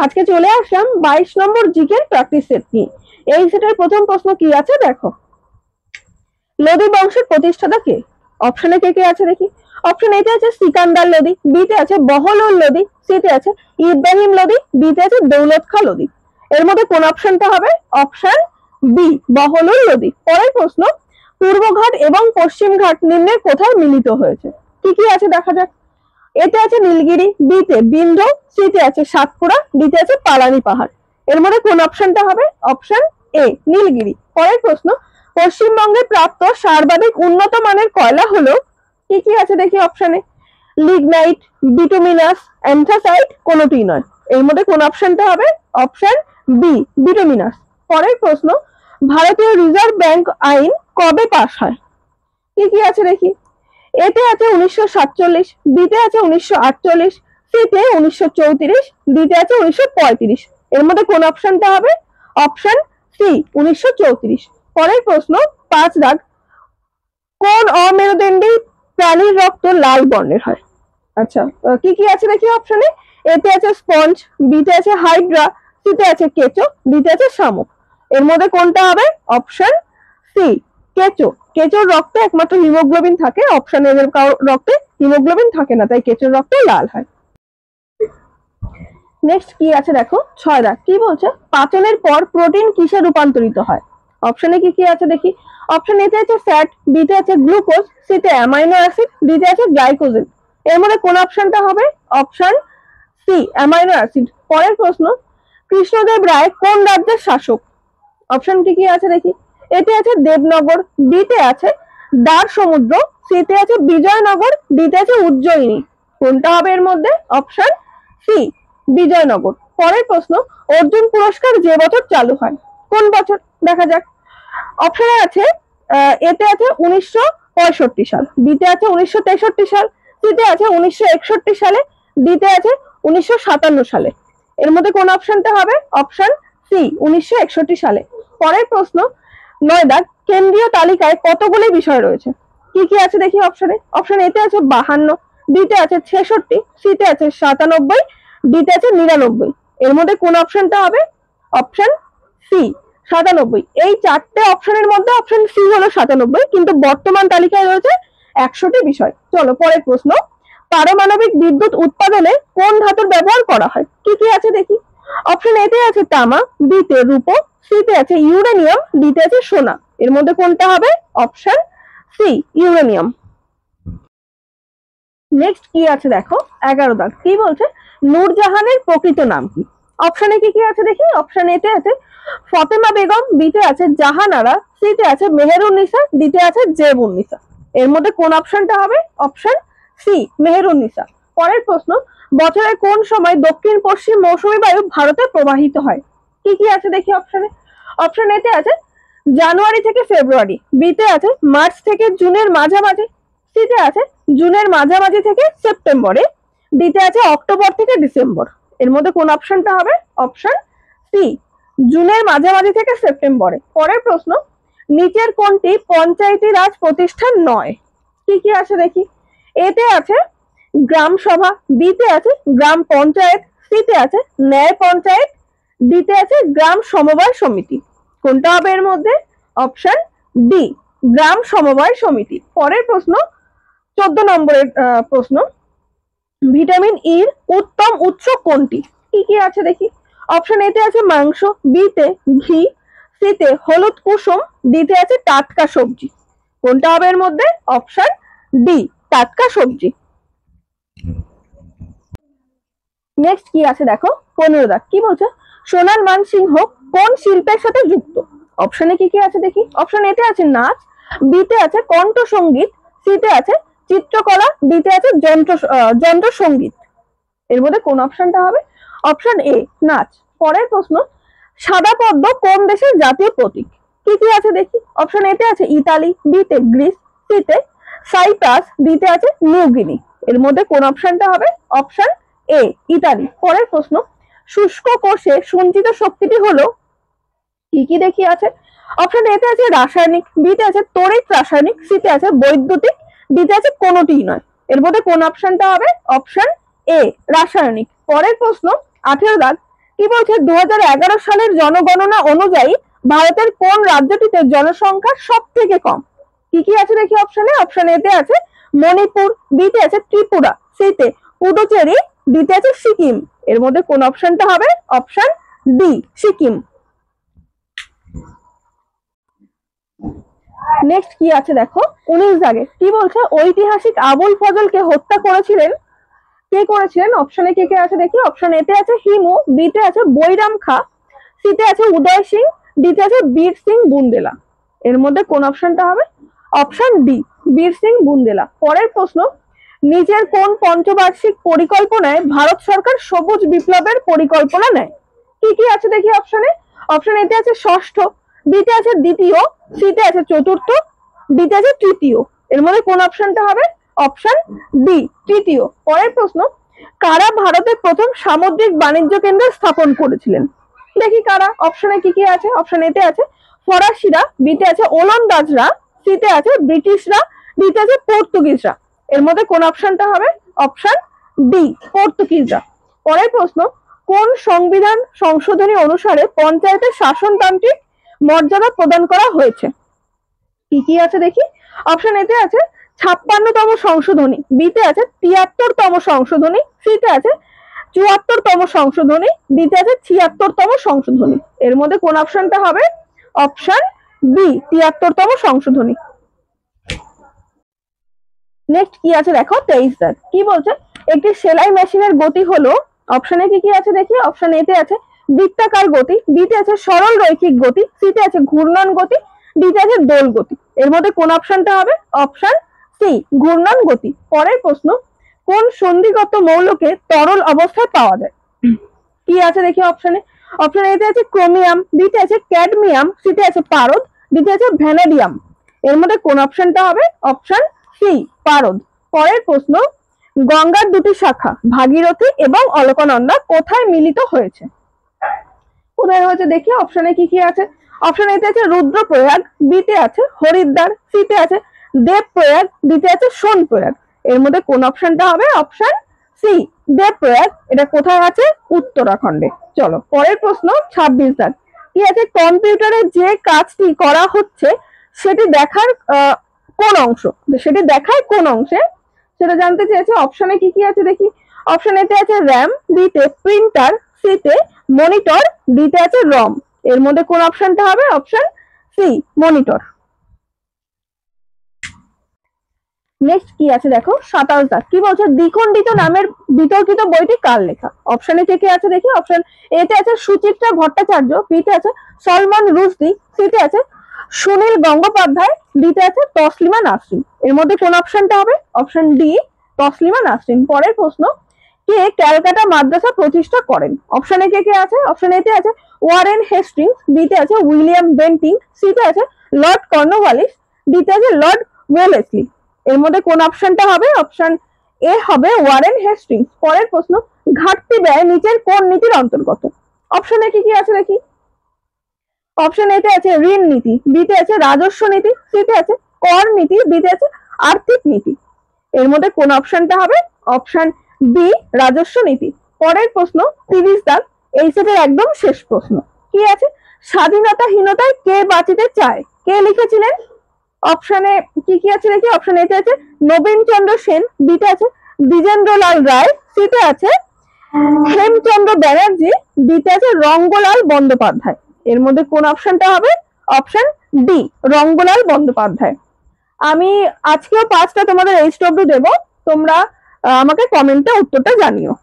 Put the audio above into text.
আজকে চলে আসলাম 22 নম্বর জিকের প্র্যাকটিস সেট নিয়ে। এই সেটের প্রথম প্রশ্ন কি আছে দেখো, লোদী বংশের প্রতিষ্ঠাতা কে? অপশনে কে কে আছে দেখি। অপশন এতে আছে সিকান্দার লোদী, বিতে আছে বহলুল লোদী, সিতে আছে ইব্রাহিম লোদী, ডিতে আছে দৌলত খাঁ লোদী। এর মধ্যে কোন অপশনটা হবে? Option B, Bahlul Lodi. পরের প্রশ্ন, পূর্বঘাট এবং পশ্চিম ঘাট নিম্নের কোথায় মিলিত হয়েছে? কি কি আছে দেখা যাক। এতে আছে নীলগিরি, বিতে বিন্ধ্য, সিতে আছে সাতপুরা, ডিতে আছে পালানি পাহাড়। এর মধ্যে কোন অপশনটা হবে? Option A, Nilgiri. পরের প্রশ্ন, পশ্চিমবঙ্গে প্রাপ্ত সর্বাধিক উন্নত মানের কয়লা হলো? কি কি আছে দেখি অপশনে। লিগনাইট, বিটুমিনাস, অ্যান্থ্রাসাইট, কোনোটি নয়। এর মধ্যে কোন অপশনটা হবে? Option B, bituminous. পরের প্রশ্ন, ভারতীয় রিজার্ভ ব্যাংক আইন কবে পাস হয়? কি কি আছে দেখি। এতে আছে 1947, বিতে আছে 1948, সিতে 1934, ডিতে আছে 1935। এর মধ্যে কোন অপশনটা হবে? Option C, 1934। পরের প্রশ্ন 5 দাগ, কোন অমেরুদণ্ডী প্রাণীর রক্ত লাল বর্ণের হয়? আচ্ছা, কি কি আছে দেখি অপশনে। এতে আছে স্পঞ্জ, বিতে আছে হাইড্রা, সিতে আছে কেঁচো, ডিতে আছে শামুক। এর মধ্যে কোনটা হবে? অপশন সি, কেঁচো। কেঁচোর রক্তে একমাত্র হিমোগ্লোবিন থাকে, অপশন এর রক্তে হিমোগ্লোবিন থাকে না, তাই কেঁচোর রক্ত লাল হয়। নেক্সট কি আছে দেখো, 6 দাগ, কি বলছে? পাচনের পর প্রোটিন কিসে রূপান্তরিত হয়? অপশনে কি কি আছে দেখি। অপশন এতে আছে ফ্যাট, বিতে আছে গ্লুকোজ, সিতে অ্যামাইনো অ্যাসিড, ডিতে আছে গ্লাইকোজেন। এর মধ্যে কোন অপশনটা হবে? Option C, amino acid. পরের প্রশ্ন, কৃষ্ণদেব রায় কোন রাজ্যের শাসক? অপশন কি কি আছে দেখি। এতে আছে দেবনগর, বিতে আছে দ্বার সমুদ্র, সিতে আছে বিজয়নগর, ডিতে আছে উজ্জয়িনী। কোনটা হবে এর মধ্যে? Option C, Vijayanagar. পরের প্রশ্ন, অর্জুন পুরস্কার যে বছর চালু হয় কোন বছর দেখা যাক। অপশনে আছে এতে আছে 1965 সাল, বিতে আছে 1963 সাল, সিতে আছে 1961 সালে, ডিতে আছে 1957 সালে। এর মধ্যে কোন অপশনটা হবে? অপশন সি, 1961 সালে। পরের প্রশ্ন 9 দাগ, কেন্দ্রীয় তালিকায় কতগুলি বিষয় রয়েছে? কি কি আছে দেখি অপশনে। অপশন এতে আছে 52, বিতে আছে 66, সিতে আছে 97, ডিতে আছে 99। এর মধ্যে কোন অপশনটা হবে? Option C, 97। এই চারটে অপশনের মধ্যে অপশন সি হলো 97, কিন্তু বর্তমান তালিকায় রয়েছে 100টি বিষয়। চলো পরের প্রশ্ন, পারমাণবিক বিদ্যুৎ উৎপাদনে কোন ধাতুর ব্যবহার করা হয়? কি কি আছে দেখি। অপশন এতে আছে তামা, বিতে রূপো, সিতে আছে ইউরেনিয়াম, ডিতে আছে সোনা। এর মধ্যে কোনটা হবে? Option C, uranium. নেক্সট কি আছে দেখো, 11 দাগ, কি বলছে? নূরজাহানের প্রকৃত নাম কি? অপশনে কি কি আছে দেখি। অপশন এতে আছে ফতেমা বেগম, বিতে আছে জাহানারা, সিতে আছে মেহেরুন্নিসা, ডিতে আছে জেবুন্নিসা। এর মধ্যে কোন অপশনটা হবে? Option C, Meherunnisa. পরের প্রশ্ন, বছরের কোন সময় দক্ষিণ পশ্চিম মৌসুমী বায়ু ভারতে প্রবাহিত হয়? কি কি আছে দেখি অপশনে। অপশন এতে আছে জানুয়ারি থেকে ফেব্রুয়ারি, বিতে আছে মার্চ থেকে জুনের মাঝামাঝি, সিতে আছে জুনের মাঝামাঝি থেকে সেপ্টেম্বরে, ডিতে আছে অক্টোবর থেকে ডিসেম্বর। এর মধ্যে কোন অপশনটা হবে? অপশন সি, জুনের মাঝামাঝি থেকে সেপ্টেম্বরে। পরের প্রশ্ন, নিচের কোনটি পঞ্চায়েতি রাজ প্রতিষ্ঠান নয়? কি কি আছে দেখি। এতে আছে গ্রাম সভা, বিতে আছে গ্রাম পঞ্চায়েত, সিতে আছে ন্যায় পঞ্চায়েত, ডিতে আছে গ্রাম সমবায় সমিতি। কোনটা হবে এর মধ্যে? অপশন ডি, গ্রাম সমবায় সমিতি। পরের প্রশ্ন 14 নম্বরের প্রশ্ন, ভিটামিন ইর উত্তম উৎস কোনটি? কি কি আছে দেখি। অপশন এতে আছে মাংস, বিতে ঘি, সিতে হলুদ কুসুম, ডিতে আছে টাটকা সবজি। কোনটা হবে এর মধ্যে? অপশন ডি, টাটকা সবজি। নেক্সট কি আছে দেখো, 15 দাগ, কি বলছে? সোনার মানসিংহ কোন শিল্পের সাথে যুক্ত? অপশনে কি কি আছে দেখি। অপশন এতে আছে নাচ, বিতে আছে কণ্ঠ সঙ্গীত, সিতে আছে চিত্রকলা, ডিতে আছে যন্ত্র সঙ্গীত। এর মধ্যে কোন অপশনটা হবে? অপশন এ, নাচ। পরের প্রশ্ন, সাদা পদ্ম কোন দেশের জাতীয় প্রতীক? কি কি আছে দেখি। অপশন এতে আছে ইতালি, বিতে গ্রিস, সিতে সাইপ্রাস, ডিতে আছে নিউ গিনি। এর মধ্যে কোন অপশনটা হবে? Option A, Italy. পরের প্রশ্ন, শুষ্ক কোষে সঞ্চিত শক্তিটি হলো কি কি দেখি আছে। অপশন এতে আছে রাসায়নিক, বিতে আছে তড়িৎ রাসায়নিক, সিতে আছে বৈদ্যুতিক, ডিতে আছে কোনোটিই নয়। এর মধ্যে কোন অপশনটা হবে? অপশন এ, রাসায়নিক। পরের প্রশ্ন 18 দাগ, কি বলছে 2011 সালের জনগণনা অনুযায়ী ভারতের কোন রাজ্যটিতে জনসংখ্যা সব থেকে কম? কি কি আছে দেখি অপশনে। অপশন এতে আছে মণিপুর, বিতে আছে ত্রিপুরা, সিতে পুডুচেরি, ডিতে আছে সিকিম। এর মধ্যে কোন অপশনটা হবে? Option D, Sikkim. নেক্সট কি আছে দেখো 19 দাগে। কি বলছে ঐতিহাসিক আবুল ফজলকে হত্যা করেছিলেন কে করেছিলেন? অপশনে কে কে আছে দেখি। অপশন এতে আছে হিমু, বিতে আছে বৈরাম খা, সিতে আছে উদয় সিং, ডিতে আছে বীর সিং বুন্দেলা। এর মধ্যে কোন অপশনটা হবে? অপশন ডি, বীর সিং বুন্দেলা। পরের প্রশ্ন, নিজের কোন পঞ্চবার্ষিক পরিকল্পনায় ভারত সরকার সবুজ বিপ্লবের পরিকল্পনা নেয়? কি কি আছে দেখি অপশনে। অপশন এতে আছে ষষ্ঠ, বিতে আছে দ্বিতীয়, সিতে আছে চতুর্থ, ডিতে আছে তৃতীয়। এর মধ্যে কোন অপশনটা হবে? অপশন ডি, তৃতীয়। পরের প্রশ্ন, কারা ভারতের প্রথম সামুদ্রিক বাণিজ্য কেন্দ্র স্থাপন করেছিলেন? দেখি কারা। অপশনে কি কি আছে। অপশন এতে আছে ফরাসিরা, বিতে আছে ওলন্দাজরা, সিতে আছে ব্রিটিশরা, ডিতে আছে পর্তুগিজরা। এর মধ্যে কোন অপশনটা হবে? অপশন ডি, পর্তুগিজরা। পরের প্রশ্ন, কোন সংবিধান সংশোধনী অনুসারে পঞ্চায়েতের শাসনতান্ত্রিক মর্যাদা প্রদান করা হয়েছে? কি কি আছে দেখি। অপশন এতে আছে 56তম সংশোধনী, বিতে আছে 73তম সংশোধনী, সিতে আছে 74তম সংশোধনী, ডিতে আছে 76তম সংশোধনী। এর মধ্যে কোন অপশনটা হবে? অপশন বি, 73তম সংশোধনী। নেক্সট কি আছে দেখো 23 দাগ। কি বলছে একটি সেলাই মেশিনের গতি হলো। অপশনে কি কি আছে দেখি। অপশন এতে আছে বৃত্তাকার গতি, বিতে আছে সরল রৈখিক গতি, সিতে আছে ঘূর্ণন গতি, ডিতে আছে দোল গতি। এর মধ্যে কোন অপশনটা হবে? অপশন সি, ঘূর্ণন গতি। পরের প্রশ্ন, কোন সন্ধিগত মৌলকে তরল অবস্থায় পাওয়া যায়? কি আছে দেখি অপশনে। অপশন এতে আছে ক্রোমিয়াম, বিতে আছে ক্যাডমিয়াম, সিতে আছে পারদ, ডিতে আছে ভ্যানাডিয়াম। এর মধ্যে কোন অপশনটা হবে? অপশন সি, পারদ। পরের প্রশ্ন, গঙ্গার দুটি শাখা ভাগীরথী এবং অলকানন্দা কোথায় মিলিত হয়েছে? কোথায় হয়েছে দেখি। অপশনে কি কি আছে। অপশন এতে আছে রুদ্রপ্রয়াগ, বিতে আছে হরিদ্বার, সিতে আছে দেবপ্রয়াগ, ডিতে আছে সোনপ্রয়াগ। এর মধ্যে কোন অপশনটা হবে? Option C, Devprayag. এটা কোথায় আছে? উত্তরাখণ্ডে। চলো পরের প্রশ্ন 26 দাগ। কি আছে কম্পিউটারে যে কাজটি করা হচ্ছে সেটি দেখার কোন অংশ, সেটি দেখায় কোন অংশে সেটা জানতে চেয়েছে। অপশনে কি কি আছে দেখি। অপশন এতে আছে র্যাম, বিতে প্রিন্টার, সিতে মনিটর, ডিতে আছে রম। এর মধ্যে কোন অপশনটা হবে? Option C, monitor. নেক্সট কি আছে দেখো 27 দাগ। কি বলছে দ্বিখণ্ডিত নামের বিতর্কিত বইটি কার লেখা? অপশনে কে কে আছে দেখি। অপশন এতে আছে সুচিত্রা ভট্টাচার্য, বিতে আছে সলমন রুশদি, সিতে আছে সুনীল গঙ্গোপাধ্যায়, ডিতে আছে তসলিমা নাসরিন। এর মধ্যে কোন অপশনটা হবে? Option D, Taslima Nasrin. পরের প্রশ্ন, কে ক্যালকাটা মাদ্রাসা প্রতিষ্ঠা করেন? অপশনে কে কে আছে। অপশন এতে আছে ওয়ারেন হেস্টিংস, বিতে আছে উইলিয়াম বেন্টিং, সিতে আছে লর্ড কর্নওয়ালিস, ডিতে আছে লর্ড ওয়েলেসলি। এর মধ্যে কোন অপশনটা হবে? অপশন এ হবে ওয়ারেন হেস্টিংস। পরের প্রশ্ন, ঘাটতি ব্যয় নিচের কোন নীতির অন্তর্গত? অপশনে কি কি আছে দেখি। অপশন এতে আছে ঋণ নীতি, বিতে আছে রাজস্ব নীতি, সিতে আছে কর নীতি, ডিতে আছে আর্থিক নীতি। এর মধ্যে কোন অপশনটা হবে? অপশন বি, রাজস্ব নীতি। পরের প্রশ্ন 30 দাগ, এই সেটের একদম শেষ প্রশ্ন। কি আছে স্বাধীনতাহীনতায় কে বাঁচিতে চায় কে লিখেছিলেন? অপশনে কি কি আছে দেখি। অপশন এতে আছে নবীন চন্দ্র সেন, বিতে আছে দ্বিজেন্দ্রলাল রায়, সিতে আছে হেমচন্দ্র ব্যানার্জি, ডিতে আছে রঙ্গলাল বন্দ্যোপাধ্যায়। এর মধ্যে কোন অপশনটা হবে? Option D, Rangalal Bandyopadhyay. আমি আজকেও 5টা তোমাদের HW দেব, তোমরা আমাকে কমেন্টে উত্তরটা জানিও।